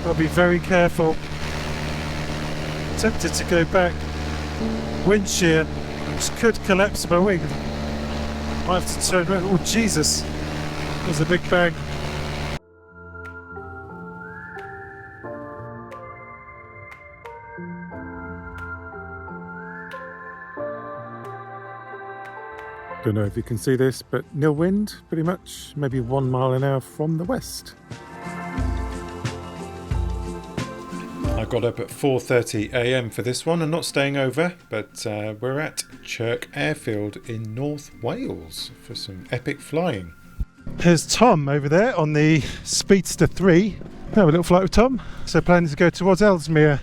Got to be very careful. Tempted to go back. Wind shear, which could collapse my wing. Might have to turn around. Oh Jesus! There's a big bang. Don't know if you can see this, but nil wind, pretty much, maybe 1 mile an hour from the west. I got up at 4:30 a.m. for this one and not staying over, but we're at Chirk Airfield in North Wales for some epic flying. Here's Tom over there on the Speedster 3. Have a little flight with Tom. So planning to go towards Elsmere.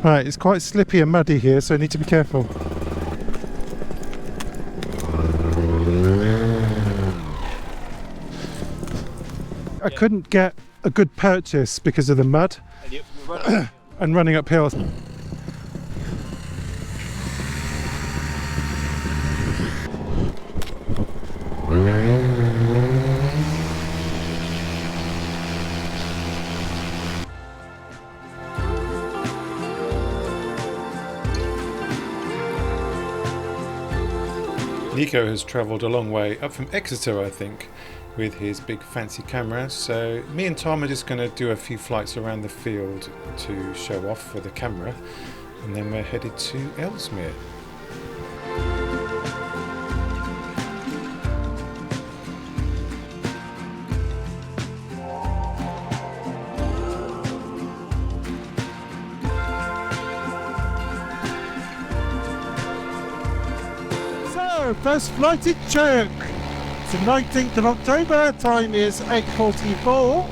Right, it's quite slippy and muddy here, so I need to be careful. I couldn't get a good purchase because of the mud and running uphill. Nico has travelled a long way up from Exeter, I think, with his big fancy camera, so me and Tom are just going to do a few flights around the field to show off for the camera, and then we're headed to Elsmere. So, first flight at Chirk. The 19th of October, time is 8:44,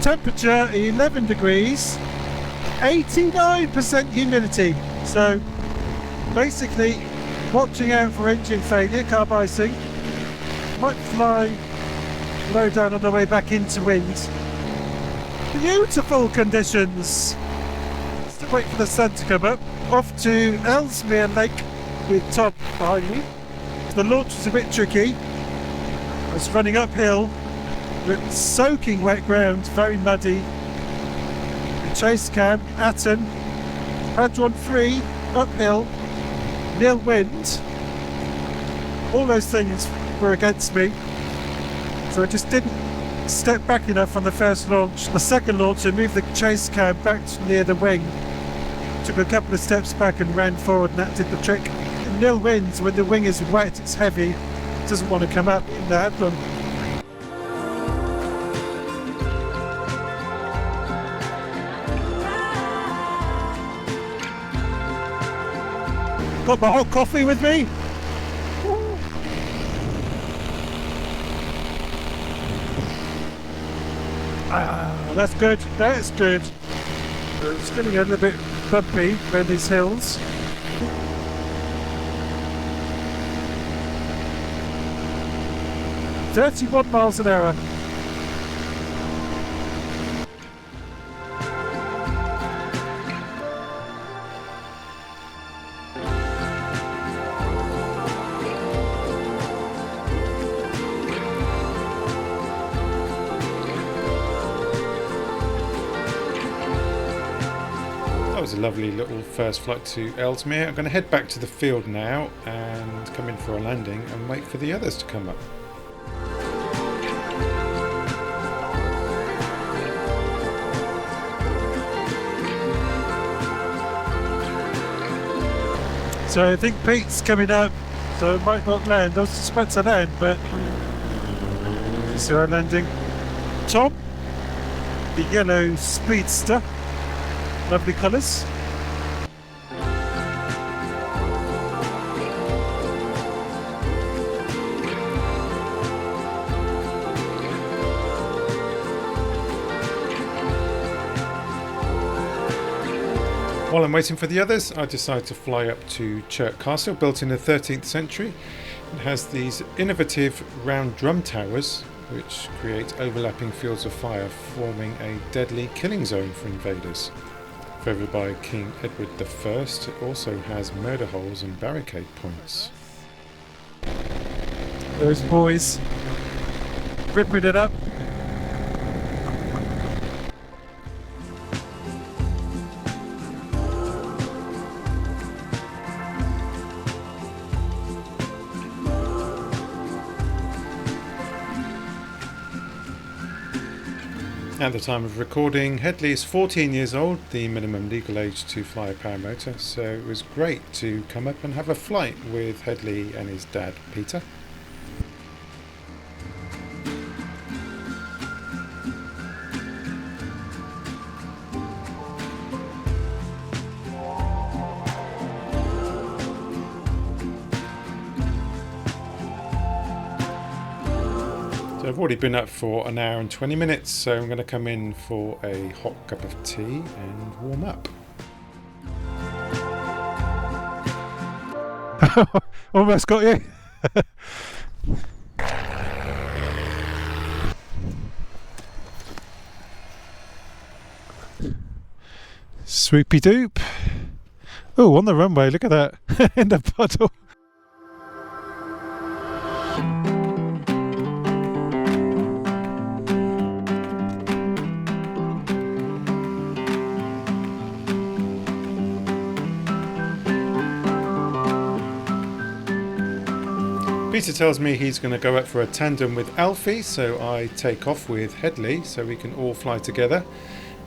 temperature 11 degrees, 89% humidity, so basically watching out for engine failure, carb icing, might fly low down on the way back into wind. Beautiful conditions, just wait for the sun to come up, off to Elsmere Lake with Todd behind me. The launch was a bit tricky. I was running uphill with soaking wet ground, very muddy. The chase cam, Atten, Hadron 3, uphill, nil wind. All those things were against me. So I just didn't step back enough on the first launch. The second launch, I moved the chase cam back to near the wing. Took a couple of steps back and ran forward, and that did the trick. Nil winds, when the wing is wet, it's heavy, it doesn't want to come up in the Hadron. Got my hot coffee with me. That's good, that's good. It's getting a little bit bumpy around these hills. .31 miles an hour. That was a lovely little first flight to Elsmere. I'm going to head back to the field now and come in for a landing and wait for the others to come up. So I think Pete's coming up, so it might not land. I was supposed to land, but so I'm landing. Tom, the yellow Speedster, lovely colours. While I'm waiting for the others, I decided to fly up to Chirk Castle, built in the 13th century. It has these innovative round drum towers, which create overlapping fields of fire, forming a deadly killing zone for invaders. Favored by King Edward I, it also has murder holes and barricade points. Those boys ripping it up. At the time of recording, Headley is 14 years old, the minimum legal age to fly a paramotor, so it was great to come up and have a flight with Headley and his dad, Peter. So I've already been up for an hour and 20 minutes, so I'm going to come in for a hot cup of tea and warm up. Almost got you. Swoopy doop. Oh, on the runway, look at that. In the puddle. Peter tells me he's going to go up for a tandem with Alfie, so I take off with Headley so we can all fly together,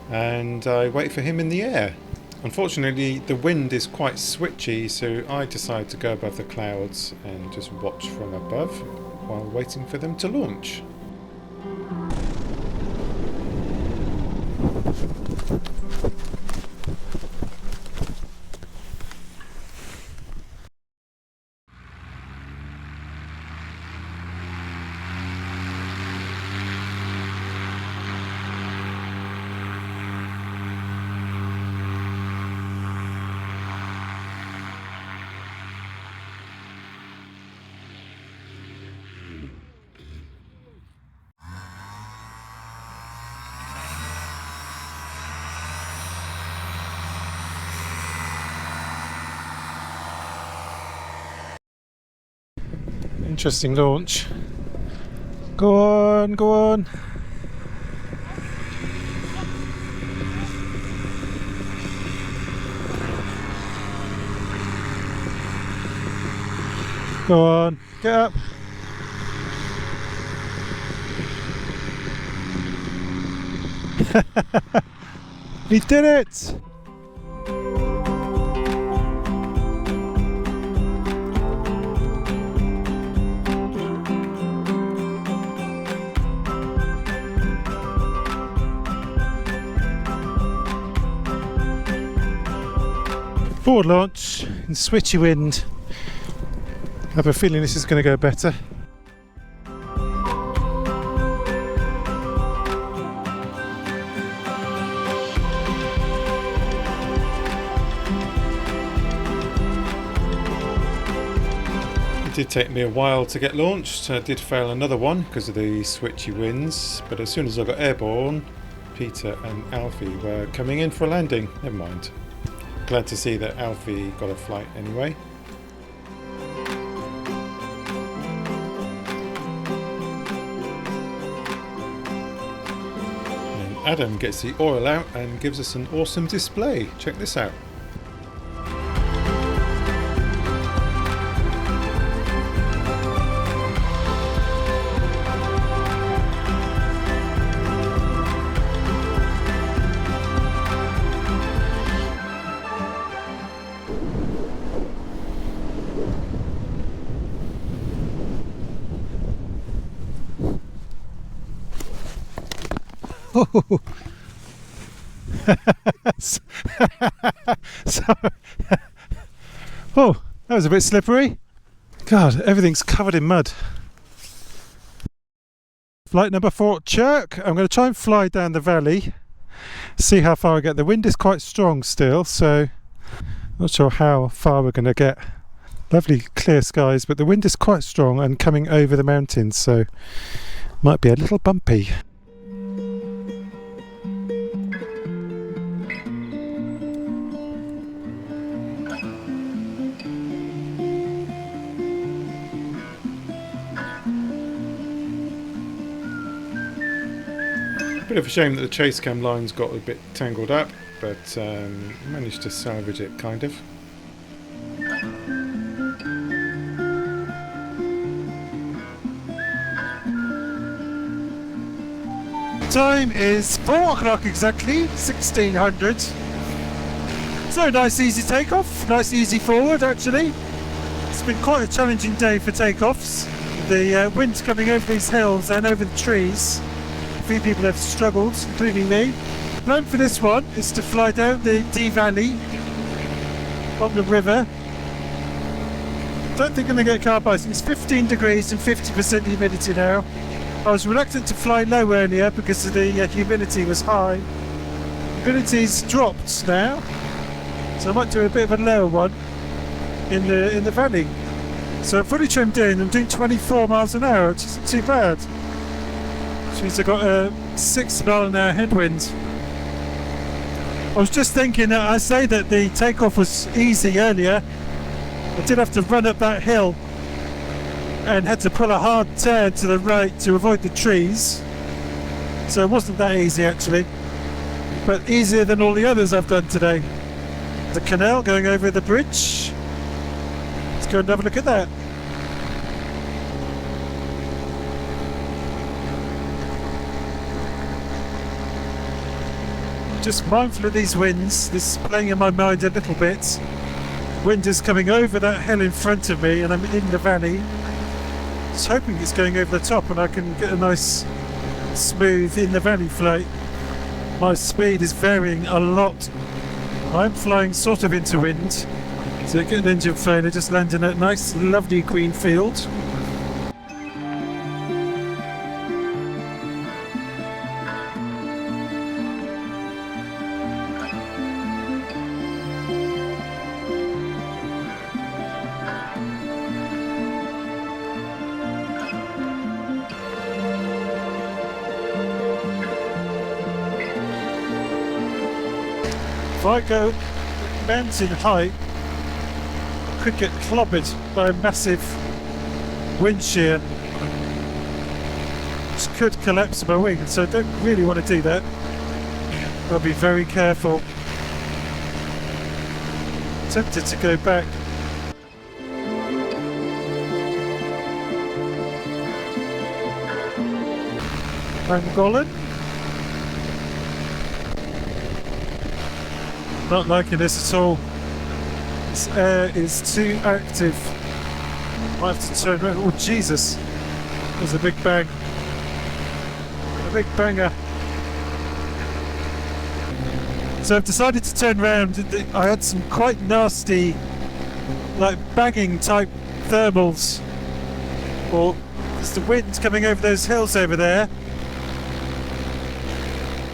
and I wait for him in the air. Unfortunately, the wind is quite switchy, so I decide to go above the clouds and just watch from above while waiting for them to launch. Interesting launch. Go on, go on. Go on, get up. He did it! Forward launch in switchy wind. I have a feeling this is going to go better. It did take me a while to get launched. I did fail another one because of the switchy winds, but as soon as I got airborne, Peter and Alfie were coming in for a landing. Never mind. Glad to see that Alfie got a flight anyway. And Adam gets the oil out and gives us an awesome display. Check this out. Oh. Oh, that was a bit slippery. God, everything's covered in mud. Flight number 4 at Chirk. I'm going to try and fly down the valley, see how far I get. The wind is quite strong still, so not sure how far we're going to get. Lovely clear skies, but the wind is quite strong and coming over the mountains, so might be a little bumpy. Bit of a shame that the chase cam lines got a bit tangled up, but managed to salvage it kind of. Time is 4 o'clock exactly, 1600. So nice easy takeoff, nice easy forward actually. It's been quite a challenging day for takeoffs. The wind's coming over these hills and over the trees. A few people have struggled, including me. The plan for this one is to fly down the D Valley on the river. Don't think I'm going to get carb icing. It's 15 degrees and 50% humidity now. I was reluctant to fly low earlier because the humidity was high. Humidity's dropped now, so I might do a bit of a lower one in the valley. So I'm fully trimmed in. I'm doing 24 miles an hour, which isn't too bad. Which means I've got a 6 mile an hour headwind. I was just thinking that I say that the takeoff was easy earlier. I did have to run up that hill and had to pull a hard turn to the right to avoid the trees. So it wasn't that easy actually, but easier than all the others I've done today. The canal going over the bridge. Let's go and have a look at that. Just mindful of these winds. This is playing in my mind a little bit. Wind is coming over that hill in front of me and I'm in the valley. Just hoping it's going over the top and I can get a nice smooth in the valley flight. My speed is varying a lot. I'm flying sort of into wind. So get an engine failure, just landing at a nice lovely green field. If I go mountain height, I could get clobbered by a massive wind shear, which could collapse my wing, so I don't really want to do that. I'll be very careful. Tempted to go back. Angolan. Not liking this at all. This air is too active. Might have to turn around. Oh Jesus! There's a big bang. A big banger. So I've decided to turn around. I had some quite nasty, like banging type thermals. Or because the wind coming over those hills over there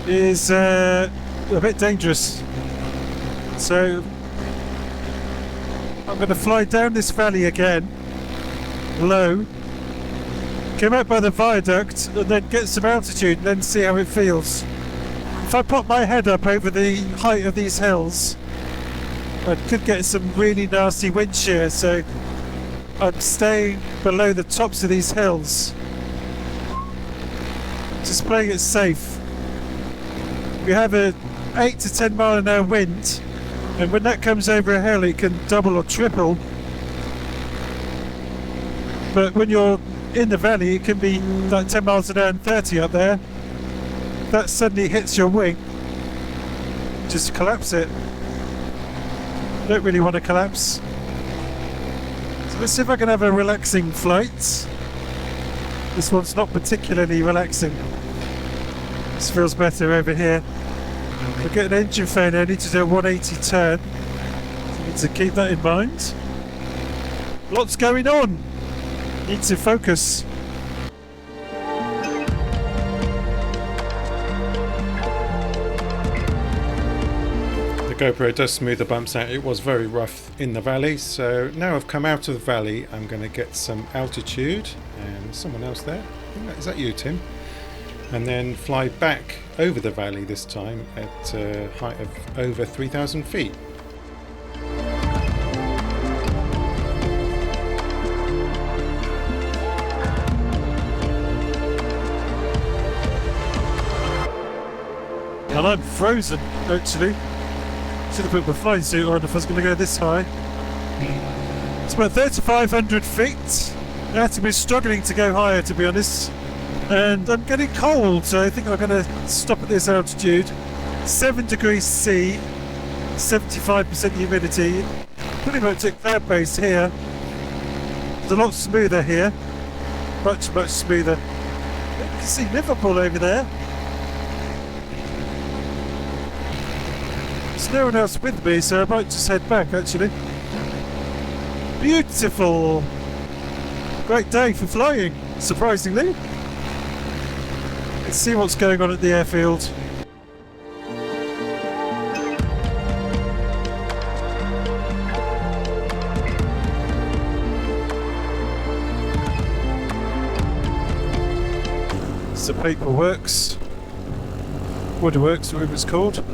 is a bit dangerous. So I'm going to fly down this valley again, low, come out by the viaduct and then get some altitude and then see how it feels. If I pop my head up over the height of these hills, I could get some really nasty wind shear, so I'm staying below the tops of these hills. Just playing it safe. We have a 8 to 10 mile an hour wind. And when that comes over a hill, it can double or triple. But when you're in the valley, it can be like 10 miles an hour and 30 up there. That suddenly hits your wing, just collapse it. Don't really want to collapse. So let's see if I can have a relaxing flight. This one's not particularly relaxing. This feels better over here. If I get an engine failure, I need to do a 180 turn. So I need to keep that in mind. Lots going on. Need to focus. The GoPro does smooth the bumps out. It was very rough in the valley, so now I've come out of the valley, I'm going to get some altitude. And someone else there. Is that you, Tim? And then fly back over the valley this time at a height of over 3,000 feet. And I'm frozen, actually. Should have put my flying suit on if I was going to go this high. It's about 3,500 feet. I had to be struggling to go higher, to be honest. And I'm getting cold, so I think I'm going to stop at this altitude. 7 degrees C, 75% humidity. Pretty much at cloud base here. It's a lot smoother here. Much smoother. You can see Liverpool over there. There's no one else with me, so I might just head back actually. Beautiful! Great day for flying, surprisingly. Let's see what's going on at the airfield. It's the Paperworks, Woodworks, whatever it's called.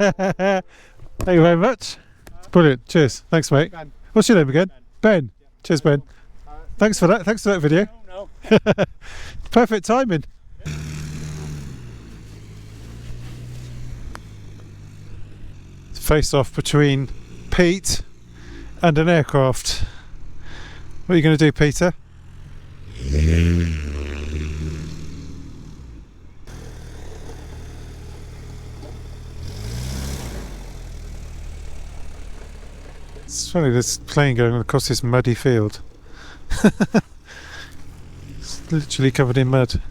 Thank you very much. Brilliant. Cheers. Thanks, mate. Ben. What's your name again? Ben. Cheers, Ben. Thanks for that. Thanks for that video. No. Perfect timing. Face off between Pete and an aircraft. What are you going to do, Peter? It's funny, there's plane going across this muddy field. It's literally covered in mud.